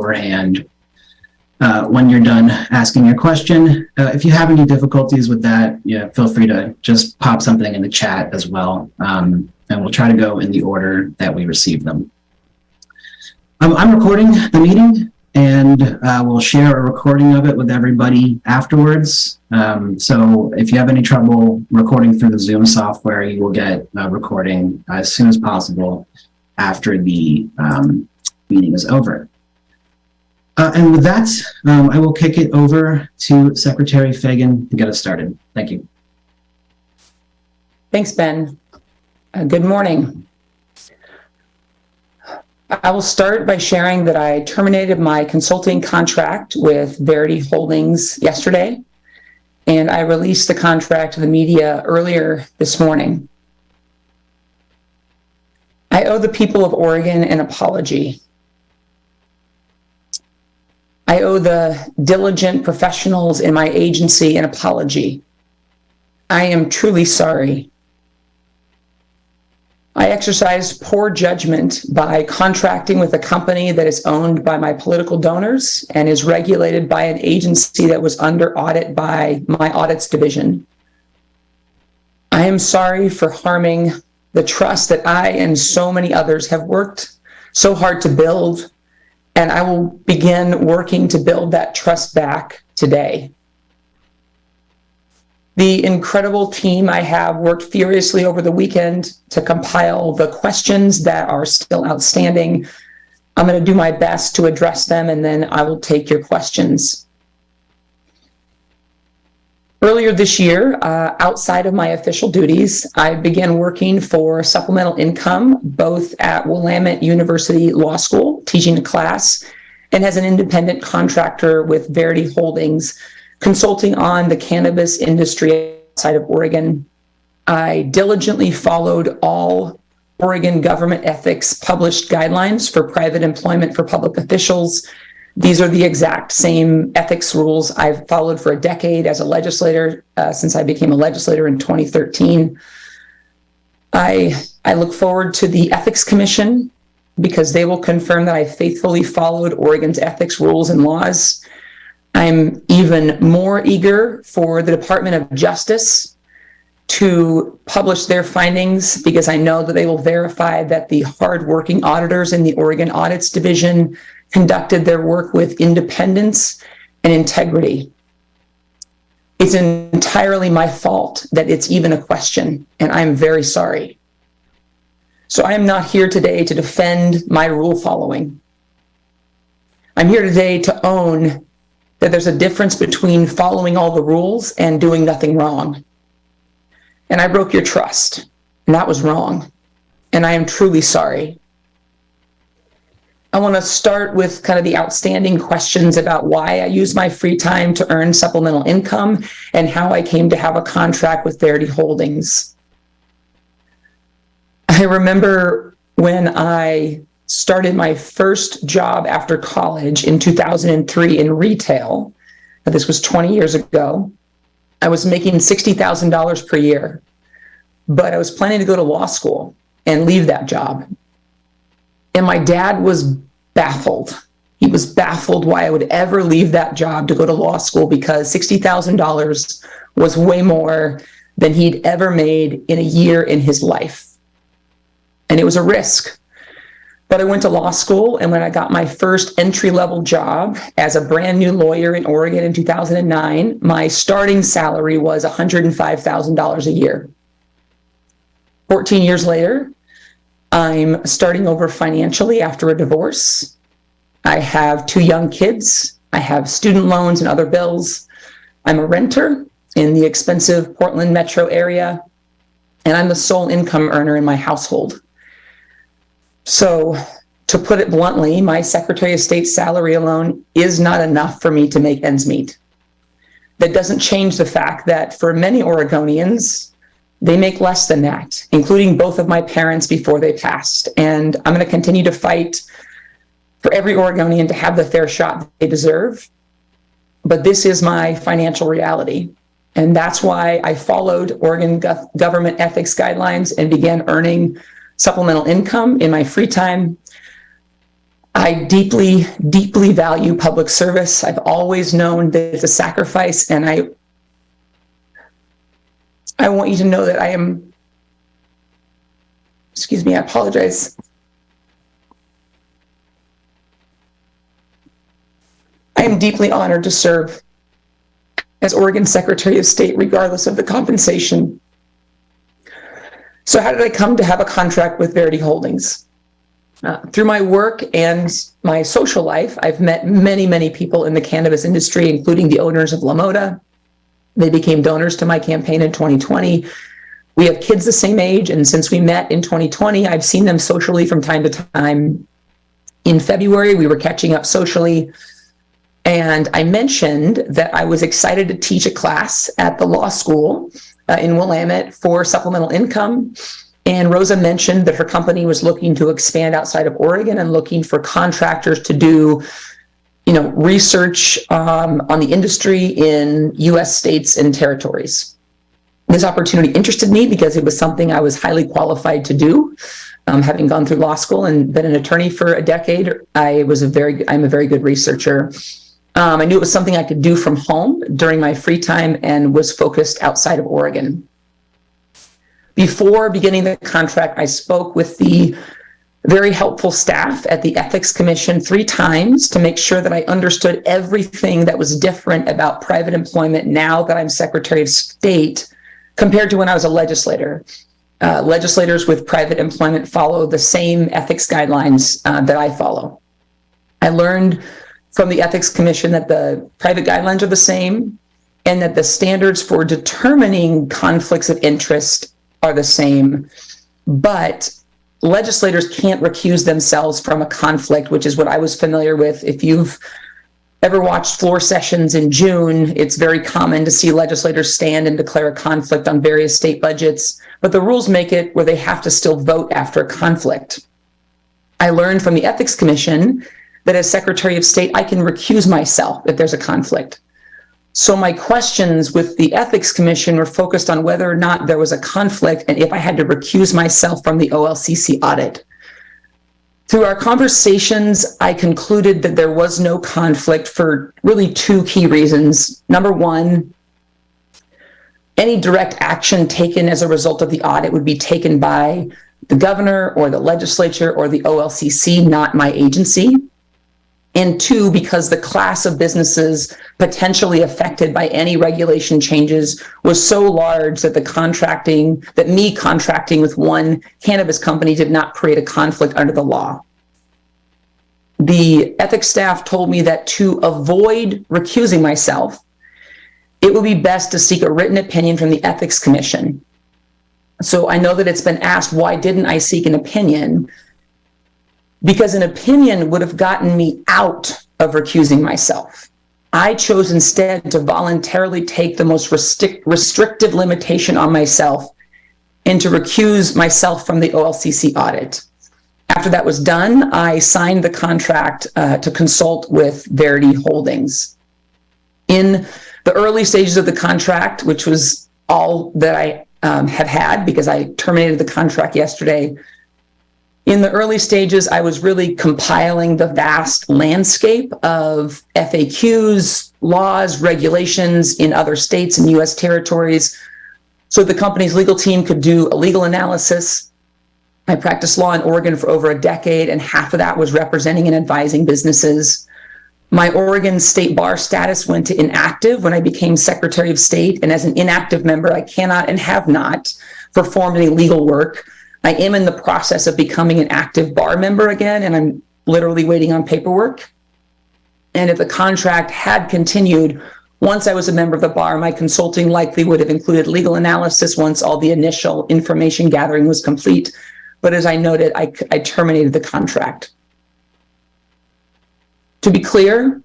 beforehand when you're done asking your question. If you have any difficulties with that, feel free to just pop something in the chat as well, and we'll try to go in the order that we receive them. I'm recording the meeting, and we'll share a recording of it with everybody afterwards. So if you have any trouble recording through the Zoom software, you will get a recording as soon as possible after the meeting is over. And with that, I will kick it over to Secretary Fagan to get us started. Thank you. Thanks, Ben. Good morning. I will start by sharing that I terminated my consulting contract with Verity Holdings yesterday, and I released the contract to the media earlier this morning. I owe the people of Oregon an apology. I owe the diligent professionals in my agency an apology. I am truly sorry. I exercised poor judgment by contracting with a company that is owned by my political donors and is regulated by an agency that was under audit by my audits division. I am sorry for harming the trust that I and so many others have worked so hard to build, and I will begin working to build that trust back today. The incredible team I have worked furiously over the weekend to compile the questions that are still outstanding. I'm going to do my best to address them, and then I will take your questions. Earlier this year, outside of my official duties, I began working for supplemental income, both at Willamette University Law School, teaching a class, and as an independent contractor with Verity Holdings, consulting on the cannabis industry outside of Oregon. I diligently followed all Oregon government ethics published guidelines for private employment for public officials. These are the exact same ethics rules I've followed for a decade as a legislator, since I became a legislator in 2013. I look forward to the Ethics Commission because they will confirm that I faithfully followed Oregon's ethics rules and laws. I'm even more eager for the Department of Justice to publish their findings because I know that they will verify that the hardworking auditors in the Oregon Audits Division conducted their work with independence and integrity. It's entirely my fault that it's even a question, and I'm very sorry. So I am not here today to defend my rule following. I'm here today to own that there's a difference between following all the rules and doing nothing wrong. And I broke your trust, and that was wrong. And I am truly sorry. I want to start with kind of the outstanding questions about why I use my free time to earn supplemental income and how I came to have a contract with Verity Holdings. I remember when I started my first job after college in 2003 in retail. This was 20 years ago. I was making $60,000 per year, but I was planning to go to law school and leave that job. And my dad was baffled. He was baffled why I would ever leave that job to go to law school because $60,000 was way more than he'd ever made in a year in his life. And it was a risk. But I went to law school, and when I got my first entry-level job as a brand new lawyer in Oregon in 2009, my starting salary was $105,000 a year. 14 years later, I'm starting over financially after a divorce. I have 2 young kids. I have student loans and other bills. I'm a renter in the expensive Portland metro area, and I'm the sole income earner in my household. So, to put it bluntly, my Secretary of State's salary alone is not enough for me to make ends meet. That doesn't change the fact that for many Oregonians, they make less than that, including both of my parents before they passed. And I'm going to continue to fight for every Oregonian to have the fair shot they deserve. But this is my financial reality. And that's why I followed Oregon government ethics guidelines and began earning supplemental income in my free time. I deeply, deeply value public service. I've always known that it's a sacrifice, and I want you to know that I am, excuse me, I apologize. I am deeply honored to serve as Oregon Secretary of State, regardless of the compensation. So how did I come to have a contract with Verity Holdings? Through my work and my social life, I've met many, many people in the cannabis industry, including the owners of La Moda. They became donors to my campaign in 2020. We have kids the same age, and since we met in 2020, I've seen them socially from time to time. In February, we were catching up socially, and I mentioned that I was excited to teach a class at the law school in Willamette for supplemental income. And Rosa mentioned that her company was looking to expand outside of Oregon and looking for contractors to do, research on the industry in U.S. states and territories. This opportunity interested me because it was something I was highly qualified to do. Having gone through law school and been an attorney for a decade, I'm a very good researcher. I knew it was something I could do from home during my free time and was focused outside of Oregon. Before beginning the contract, I spoke with the very helpful staff at the Ethics Commission 3 times to make sure that I understood everything that was different about private employment now that I'm Secretary of State compared to when I was a legislator. Legislators with private employment follow the same ethics guidelines that I follow. I learned from the Ethics Commission that the private guidelines are the same and that the standards for determining conflicts of interest are the same, but legislators can't recuse themselves from a conflict, which is what I was familiar with. If you've ever watched floor sessions in June, it's very common to see legislators stand and declare a conflict on various state budgets, but the rules make it where they have to still vote after a conflict. I learned from the Ethics Commission that as Secretary of State, I can recuse myself if there's a conflict. So my questions with the Ethics Commission were focused on whether or not there was a conflict and if I had to recuse myself from the OLCC audit. Through our conversations, I concluded that there was no conflict for really 2 key reasons. Number one, any direct action taken as a result of the audit would be taken by the governor or the legislature or the OLCC, not my agency. And 2, because the class of businesses potentially affected by any regulation changes was so large that me contracting with one cannabis company did not create a conflict under the law. The ethics staff told me that to avoid recusing myself, it would be best to seek a written opinion from the Ethics Commission. So I know that it's been asked, why didn't I seek an opinion? Because an opinion would have gotten me out of recusing myself. I chose instead to voluntarily take the most restrictive limitation on myself and to recuse myself from the OLCC audit. After that was done, I signed the contract to consult with Verity Holdings. In the early stages of the contract, which was all that I have had because I terminated the contract yesterday, in the early stages, I was really compiling the vast landscape of FAQs, laws, regulations in other states and U.S. territories, so the company's legal team could do a legal analysis. I practiced law in Oregon for over a decade, and half of that was representing and advising businesses. My Oregon State Bar status went to inactive when I became Secretary of State, and as an inactive member, I cannot and have not performed any legal work. I am in the process of becoming an active bar member again, and I'm literally waiting on paperwork. And if the contract had continued, once I was a member of the bar, my consulting likely would have included legal analysis once all the initial information gathering was complete. But as I noted, I terminated the contract. To be clear,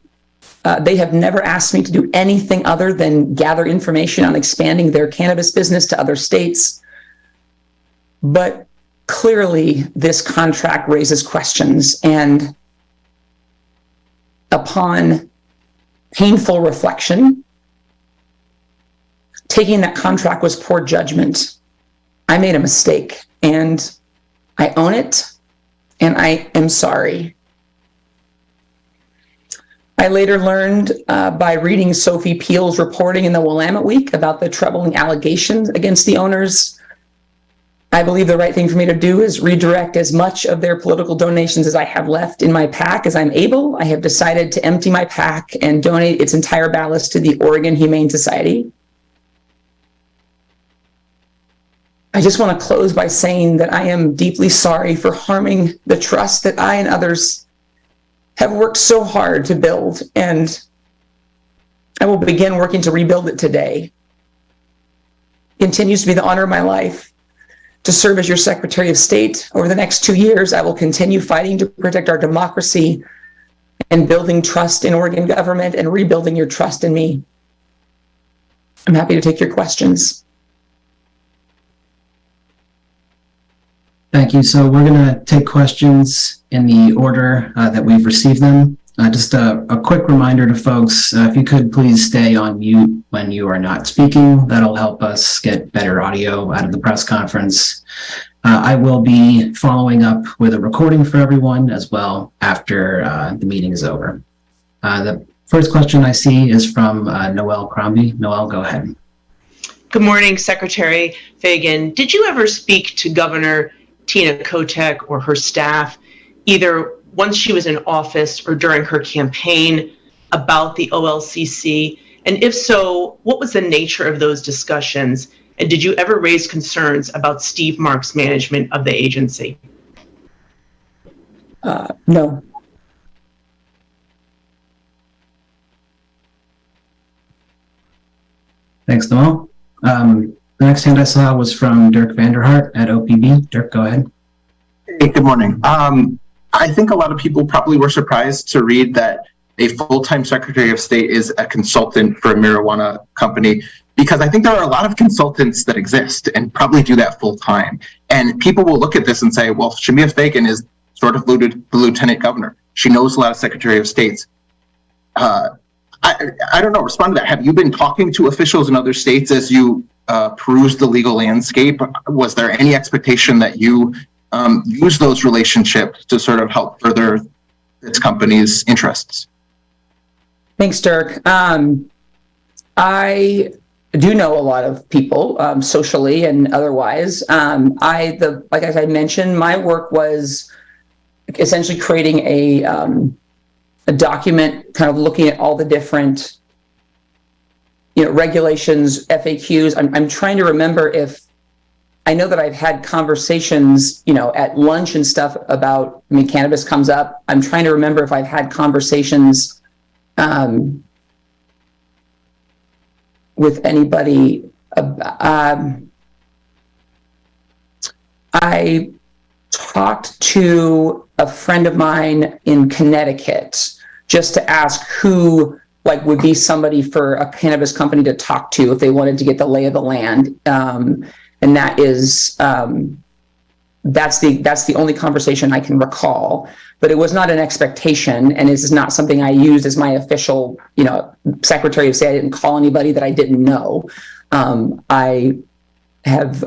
they have never asked me to do anything other than gather information on expanding their cannabis business to other states. But clearly, this contract raises questions, and upon painful reflection, taking that contract was poor judgment. I made a mistake, and I own it, and I am sorry. I later learned by reading Sophie Peel's reporting in the Willamette Week about the troubling allegations against the owners. I believe the right thing for me to do is redirect as much of their political donations as I have left in my PAC as I'm able. I have decided to empty my PAC and donate its entire ballast to the Oregon Humane Society. I just want to close by saying that I am deeply sorry for harming the trust that I and others have worked so hard to build, and I will begin working to rebuild it today. It continues to be the honor of my life to serve as your Secretary of State. Over the next 2 years, I will continue fighting to protect our democracy and building trust in Oregon government and rebuilding your trust in me. I'm happy to take your questions. Thank you. So we're going to take questions in the order that we've received them. Just a quick reminder to folks, if you could please stay on mute when you are not speaking. That'll help us get better audio out of the press conference. I will be following up with a recording for everyone as well after the meeting is over. The first question I see is from Noelle Crombie. Noelle, go ahead. Good morning, Secretary Fagan. Did you ever speak to Governor Tina Kotek or her staff, either once she was in office or during her campaign, about the OLCC? And if so, what was the nature of those discussions? And did you ever raise concerns about Steve Mark's management of the agency? No. Thanks, Noel. The next hand I saw was from Dirk Vanderhart at OPB. Dirk, go ahead. Hey, good morning. I think a lot of people probably were surprised to read that a full-time Secretary of State is a consultant for a marijuana company, because I think there are a lot of consultants that exist and probably do that full-time. And people will look at this and say, well, Shemia Fagan is sort of the lieutenant governor. She knows a lot of Secretary of States. I don't know, respond to that. Have you been talking to officials in other states as you peruse the legal landscape? Was there any expectation that you use those relationships to sort of help further its company's interests? Thanks, Dirk. I do know a lot of people, socially and otherwise. Like as I mentioned, my work was essentially creating a document, kind of looking at all the different, regulations, FAQs. I'm trying to remember if I know that I've had conversations, at lunch and stuff about, cannabis comes up. I'm trying to remember if I've had conversations with anybody. I talked to a friend of mine in Connecticut just to ask who would be somebody for a cannabis company to talk to if they wanted to get the lay of the land. And that is, that's the only conversation I can recall, but it was not an expectation. And this is not something I used as my official, Secretary of State. I didn't call anybody that I didn't know. I have,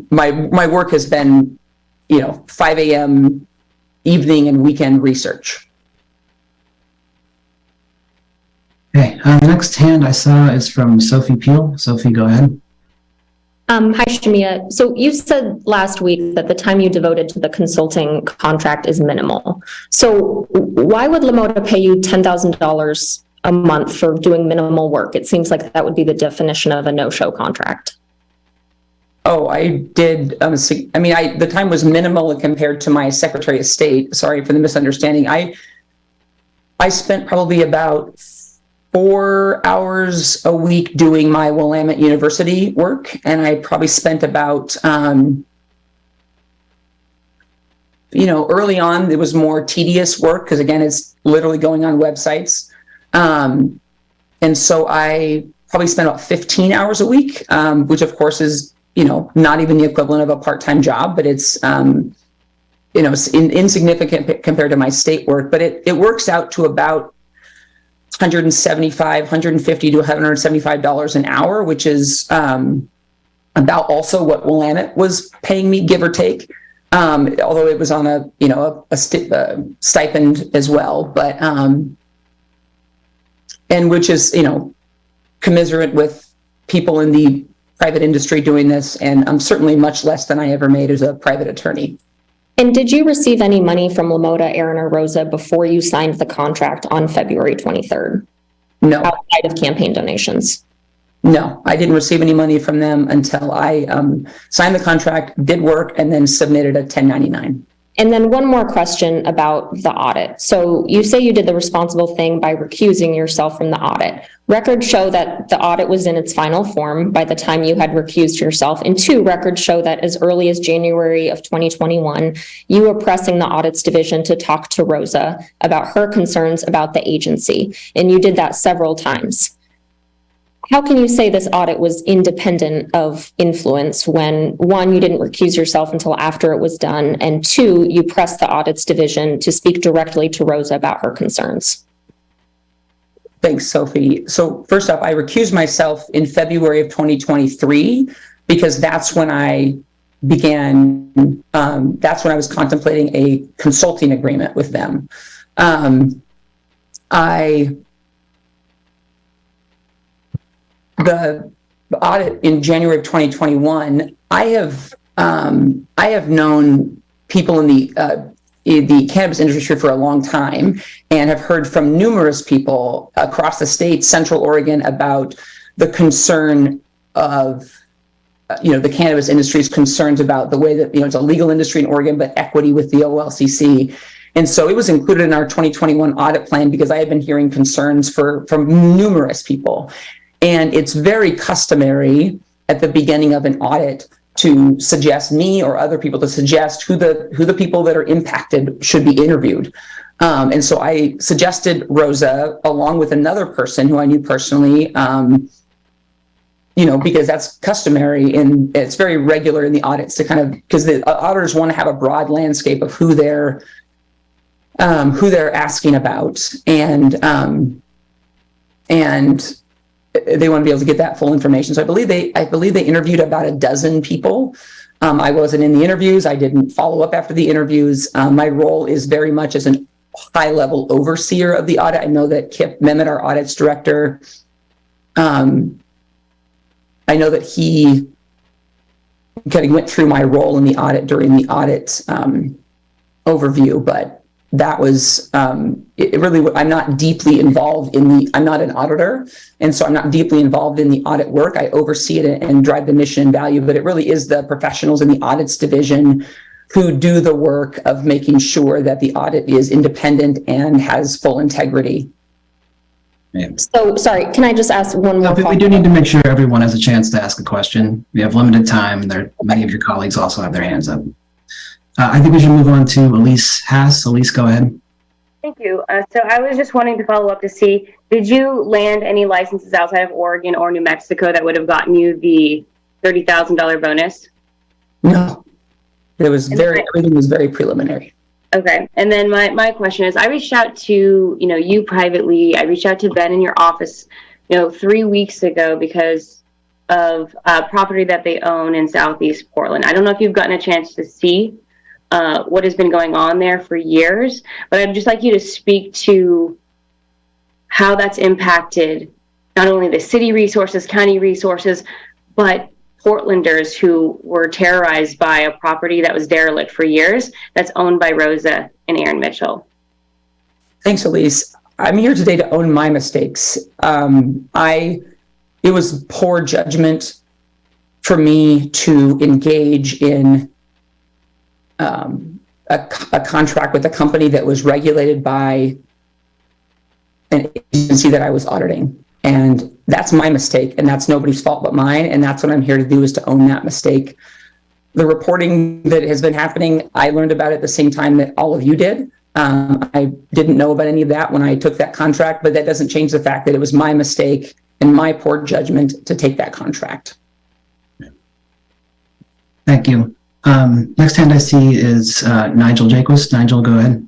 my work has been, 5 a.m. evening and weekend research. Okay, the next hand I saw is from Sophie Peel. Sophie, go ahead. Hi, Shemia. So you said last week that the time you devoted to the consulting contract is minimal. So why would Lamoda pay you $10,000 a month for doing minimal work? It seems like that would be the definition of a no-show contract. Oh, I did. The time was minimal compared to my Secretary of State. Sorry for the misunderstanding. I spent probably about 4 hours a week doing my Willamette University work, and I probably spent about, early on, it was more tedious work because, again, it's literally going on websites. And so I probably spent about 15 hours a week, which, of course, is, not even the equivalent of a part-time job, but it's, insignificant compared to my state work. But it works out to about $150 to $175 an hour, which is about also what Willamette was paying me, give or take. Although it was on a stipend as well. But and which is, commiserate with people in the private industry doing this. And I'm certainly much less than I ever made as a private attorney. And did you receive any money from Lamoda, Aaron, or Rosa before you signed the contract on February 23rd? No. Outside of campaign donations? No, I didn't receive any money from them until I signed the contract, did work, and then submitted a 1099. And then one more question about the audit. So you say you did the responsible thing by recusing yourself from the audit. Records show that the audit was in its final form by the time you had recused yourself. And two, records show that as early as January of 2021, you were pressing the audits division to talk to Rosa about her concerns about the agency. And you did that several times. How can you say this audit was independent of influence when, one, you didn't recuse yourself until after it was done, and two, you pressed the audits division to speak directly to Rosa about her concerns? Thanks, Sophie. So first off, I recused myself in February of 2023 because that's when I began, that's when I was contemplating a consulting agreement with them. The audit in January of 2021, I have known people in the cannabis industry for a long time and have heard from numerous people across the state, Central Oregon, about the concern of, the cannabis industry's concerns about the way that, it's a legal industry in Oregon, but equity with the OLCC. And so it was included in our 2021 audit plan because I had been hearing concerns from numerous people. And it's very customary at the beginning of an audit to suggest me or other people to suggest who the people that are impacted should be interviewed. And so I suggested Rosa along with another person who I knew personally, because that's customary and it's very regular in the audits to kind of, because the auditors want to have a broad landscape of who they're asking about. And they want to be able to get that full information. So I believe they interviewed about a dozen people. I wasn't in the interviews. I didn't follow up after the interviews. My role is very much as a high-level overseer of the audit. I know that Kip Mehmet, our audits director, I know that he kind of went through my role in the audit during the audit overview, but that was, I'm not deeply involved I'm not an auditor. And so I'm not deeply involved in the audit work. I oversee it and drive the mission and value, but it really is the professionals in the audits division who do the work of making sure that the audit is independent and has full integrity. Yeah. So, sorry, can I just ask one more We do need to make sure everyone has a chance to ask a question. We have limited time. Many of your colleagues also have their hands up. I think we should move on to Elise Haas. Elise, go ahead. Thank you. So I was just wanting to follow up to see, did you land any licenses outside of Oregon or New Mexico that would have gotten you the $30,000 bonus? No, everything was very preliminary. Okay. And then my question is, I reached out to, you privately, I reached out to Ben in your office, 3 weeks ago because of property that they own in Southeast Portland. I don't know if you've gotten a chance to see what has been going on there for years, but I'd just like you to speak to how that's impacted not only the city resources, county resources, but Portlanders who were terrorized by a property that was derelict for years that's owned by Rosa and Aaron Mitchell. Thanks, Elise. I'm here today to own my mistakes. It was poor judgment for me to engage in a contract with a company that was regulated by an agency that I was auditing. And that's my mistake, and that's nobody's fault but mine. And that's what I'm here to do, is to own that mistake. The reporting that has been happening, I learned about it at the same time that all of you did. I didn't know about any of that when I took that contract, but that doesn't change the fact that it was my mistake and my poor judgment to take that contract. Thank you. Next hand I see is Nigel Jaquist. Nigel, go ahead.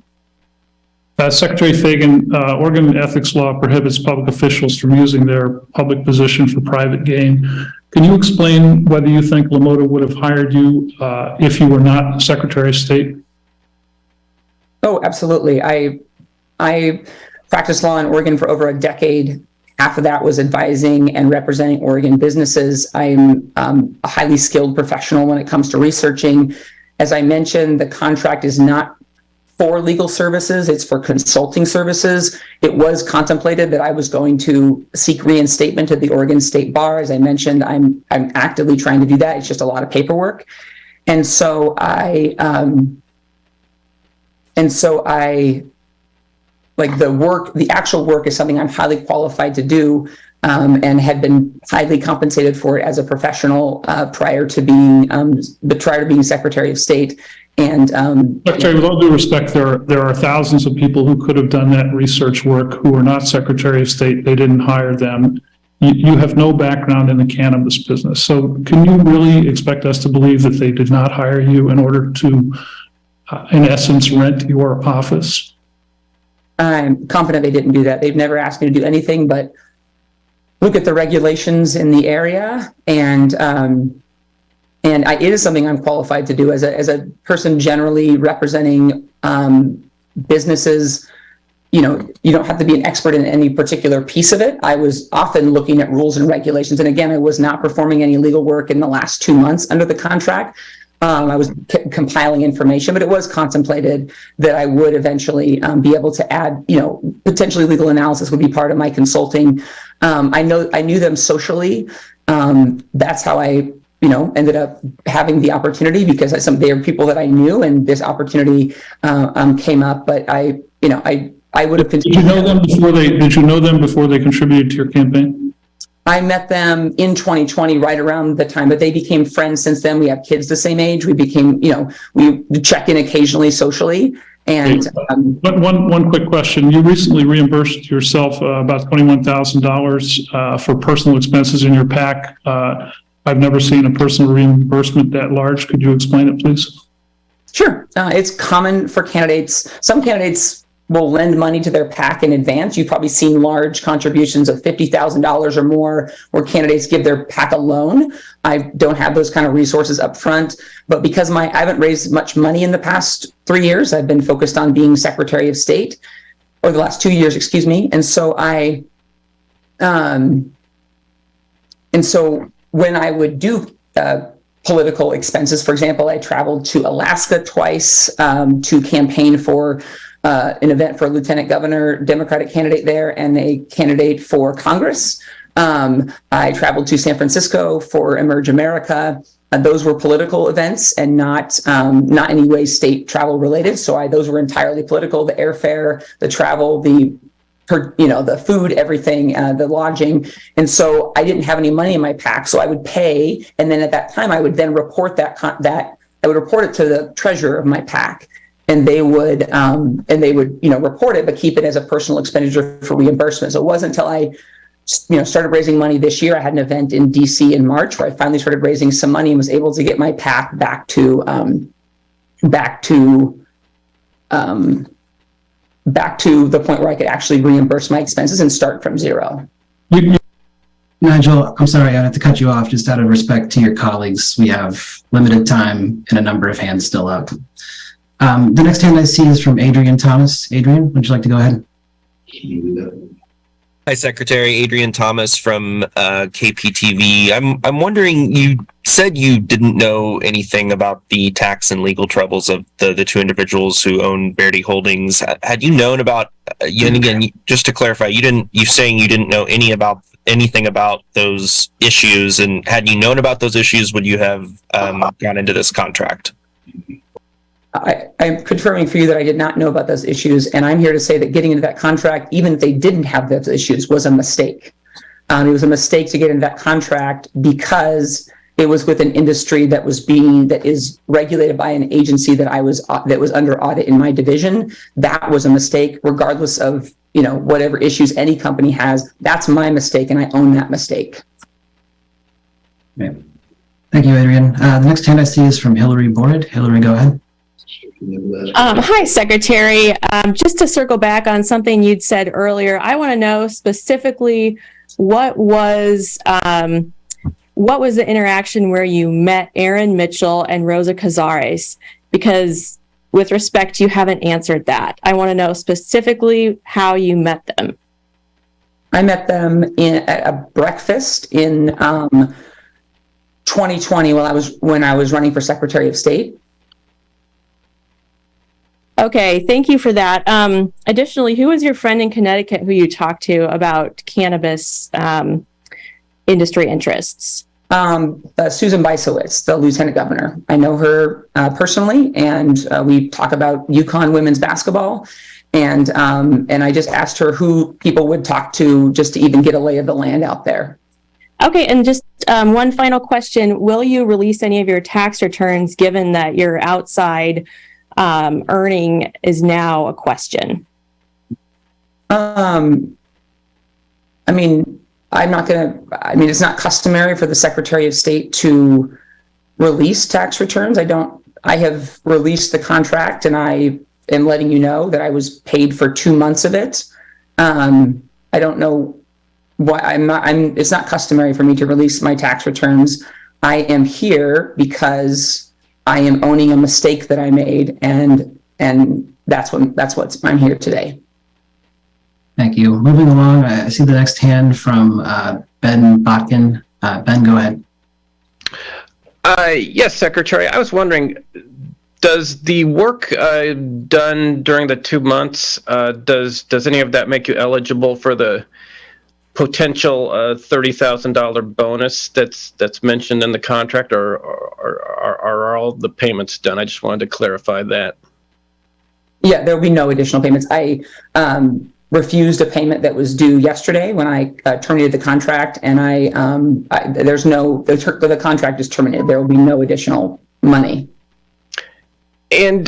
Secretary Fagan, Oregon ethics law prohibits public officials from using their public position for private gain. Can you explain whether you think Lamoda would have hired you if you were not Secretary of State? Oh, absolutely. I practiced law in Oregon for over a decade. half of that was advising and representing Oregon businesses. I'm a highly skilled professional when it comes to researching. As I mentioned, the contract is not for legal services, it's for consulting services. It was contemplated that I was going to seek reinstatement at the Oregon State Bar. As I mentioned, I'm actively trying to do that. It's just a lot of paperwork. And so I like the actual work is something I'm highly qualified to do, and had been highly compensated for it as a professional prior to being Secretary of State. And Secretary, with all due respect, there are thousands of people who could have done that research work who are not Secretary of State. They didn't hire them. You have no background in the cannabis business. So can you really expect us to believe that they did not hire you in order to, in essence, rent your office? I'm confident they didn't do that. They've never asked me to do anything but look at the regulations in the area, and it is something I'm qualified to do as a person generally representing businesses. You know, you don't have to be an expert in any particular piece of it. I was often looking at rules and regulations, and again, I was not performing any legal work in the last 2 months under the contract. I was compiling information, but it was contemplated that I would eventually be able to add, potentially legal analysis would be part of my consulting. I knew them socially. That's how I, ended up having the opportunity, because they are people that I knew, and this opportunity came up. But I would have continued. Did you know them before they contributed to your campaign? I met them in 2020, right around the time, but they became friends since then. We have kids the same age. We became, we check in occasionally socially. And one quick question. You recently reimbursed yourself about $21,000 for personal expenses in your PAC. I've never seen a personal reimbursement that large. Could you explain it, please? Sure. It's common for candidates. Some candidates will lend money to their PAC in advance. You've probably seen large contributions of $50,000 or more where candidates give their PAC a loan. I don't have those kind of resources up front, but because I haven't raised much money in the past 3 years, I've been focused on being Secretary of State, or the last 2 years, excuse me. And so when I would do political expenses, for example, I traveled to Alaska twice to campaign for an event for a lieutenant governor, Democratic candidate there, and a candidate for Congress. I traveled to San Francisco for Emerge America. Those were political events and not any way state travel related. So those were entirely political. The airfare, the travel, the food, everything, the lodging. And so I didn't have any money in my PAC, so I would pay. And then at that time, I would then report I would report it to the treasurer of my PAC. And they would report it, but keep it as a personal expenditure for reimbursement. So it wasn't until I, started raising money this year. I had an event in DC in March where I finally started raising some money and was able to get my PAC back to the point where I could actually reimburse my expenses and start from zero. Nigel, I'm sorry, I have to cut you off just out of respect to your colleagues. We have limited time and a number of hands still up. The next hand I see is from Adrian Thomas. Adrian, would you like to go ahead? Hi, Secretary. Adrian Thomas from KPTV. I'm wondering, you said you didn't know anything about the tax and legal troubles of the two individuals who own Verity Holdings. Had you known about, and again, just to clarify, you're saying you didn't know anything about those issues, and had you known about those issues, would you have gone into this contract? I'm confirming for you that I did not know about those issues, and I'm here to say that getting into that contract, even if they didn't have those issues, was a mistake. It was a mistake to get into that contract because it was with an industry that is regulated by an agency that was under audit in my division. That was a mistake, regardless of whatever issues any company has. That's my mistake, and I own that mistake. Okay. Thank you, Adrian. The next hand I see is from Hillary Borid. Hillary, go ahead. Hi, Secretary. Just to circle back on something you'd said earlier, I want to know specifically what was the interaction where you met Aaron Mitchell and Rosa Cazares? Because with respect, you haven't answered that. I want to know specifically how you met them. I met them at a breakfast in 2020 when I was running for Secretary of State. Okay, thank you for that. Additionally, who was your friend in Connecticut who you talked to about cannabis industry interests? Susan Bisowitz, the Lieutenant Governor. I know her personally, and we talk about UConn women's basketball. And I just asked her who people would talk to just to even get a lay of the land out there. Okay, and just one final question. Will you release any of your tax returns given that your outside earning is now a question? It's not customary for the Secretary of State to release tax returns. I have released the contract, and I am letting you know that I was paid for 2 months of it. I don't know why it's not customary for me to release my tax returns. I am here because I am owning a mistake that I made, and that's what I'm here today. Thank you. Moving along, I see the next hand from Ben Botkin. Ben, go ahead. Yes, Secretary. I was wondering, does the work done during the 2 months, does any of that make you eligible for the potential $30,000 bonus that's mentioned in the contract, or are all the payments done? I just wanted to clarify that. Yeah, there will be no additional payments. I refused a payment that was due yesterday when I terminated the contract, and the contract is terminated. There will be no additional money. And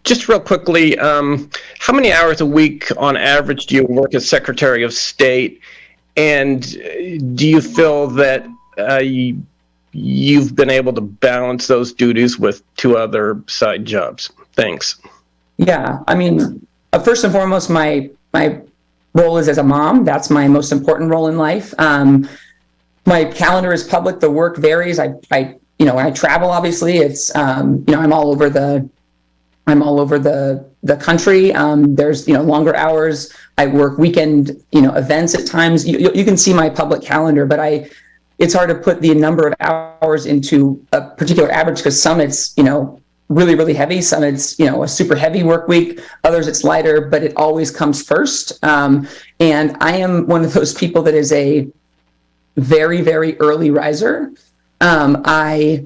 just real quickly, how many hours a week on average do you work as Secretary of State? And do you feel that you've been able to balance those duties with 2 other side jobs? Thanks. Yeah, first and foremost, my role is as a mom. That's my most important role in life. My calendar is public. The work varies. When I travel, obviously, it's I'm all over the country. There's longer hours. I work weekend events at times. You can see my public calendar, but it's hard to put the number of hours into a particular average, because some it's really, really heavy. Some it's a super heavy work week. Others it's lighter, but it always comes first. And I am one of those people that is a very, very early riser. I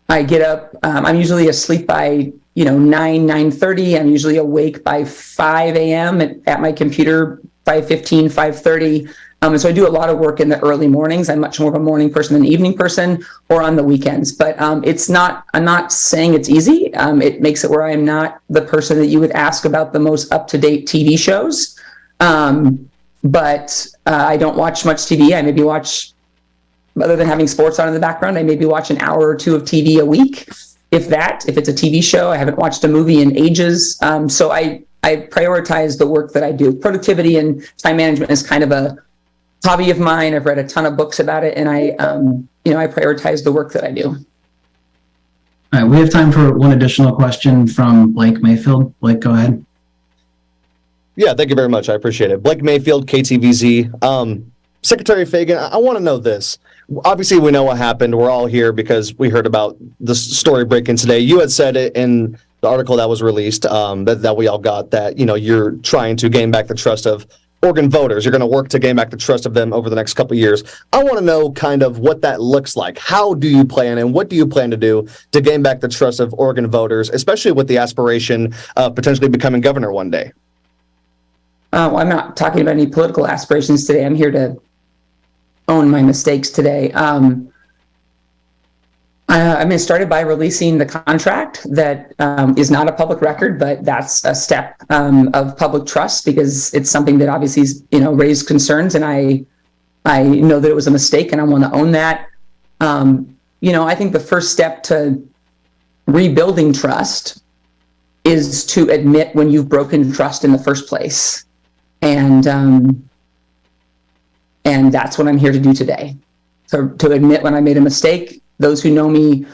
get up, I'm usually asleep by, 9:30. I'm usually awake by 5 a.m. at my computer, 5:15, 5:30. And so I do a lot of work in the early mornings. I'm much more of a morning person than an evening person, or on the weekends. But I'm not saying it's easy. It makes it where I'm not the person that you would ask about the most up-to-date TV shows. But I don't watch much TV. I maybe watch, other than having sports on in the background, I maybe watch an hour or 2 of TV a week, if it's a TV show. I haven't watched a movie in ages. So I prioritize the work that I do. Productivity and time management is kind of a hobby of mine. I've read a ton of books about it, and I prioritize the work that I do. All right, we have time for one additional question from Blake Mayfield. Blake, go ahead. Yeah, thank you very much. I appreciate it. Blake Mayfield, KTVZ. Secretary Fagan, I want to know this. Obviously, we know what happened. We're all here because we heard about the story breaking today. You had said it in the article that was released, that we all got, that you're trying to gain back the trust of Oregon voters. You're going to work to gain back the trust of them over the next couple of years. I want to know kind of what that looks like. How do you plan, and what do you plan to do to gain back the trust of Oregon voters, especially with the aspiration of potentially becoming governor one day? Well, I'm not talking about any political aspirations today. I'm here to own my mistakes today. I started by releasing the contract that is not a public record, but that's a step of public trust, because it's something that obviously raised concerns, and I know that it was a mistake, and I want to own that. I think the first step to rebuilding trust is to admit when you've broken trust in the first place. And that's what I'm here to do today. So to admit when I made a mistake. Those who know me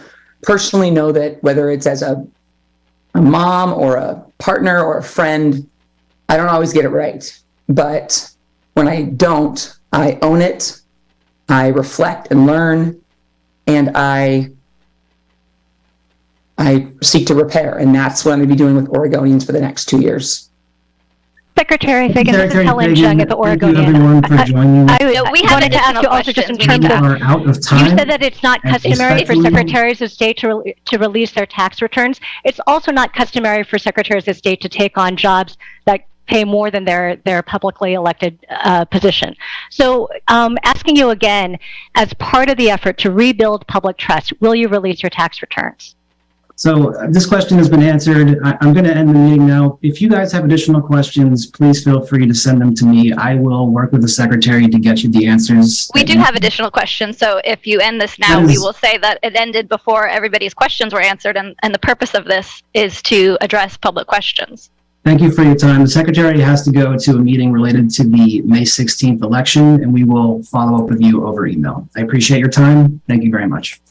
personally know that whether it's as a mom or a partner or a friend, I don't always get it right. but when I don't, I own it, I reflect and learn, and I seek to repair. And that's what I'm going to be doing with Oregonians for the next 2 years. Secretary Fagan, this is Helen Jung at the Oregonian. Thank you everyone for joining. We wanted to ask you also just in terms of, are out of time. you said that it's not customary for secretaries of state to release their tax returns. It's also not customary for secretaries of state to take on jobs that pay more than their publicly elected position. So asking you again, as part of the effort to rebuild public trust, will you release your tax returns? So this question has been answered. I'm going to end the meeting now. If you guys have additional questions, please feel free to send them to me. I will work with the secretary to get you the answers. We do have additional questions. So if you end this now, we will say that it ended before everybody's questions were answered. And the purpose of this is to address public questions. Thank you for your time. The secretary has to go to a meeting related to the May 16th election, and we will follow up with you over email. I appreciate your time. Thank you very much.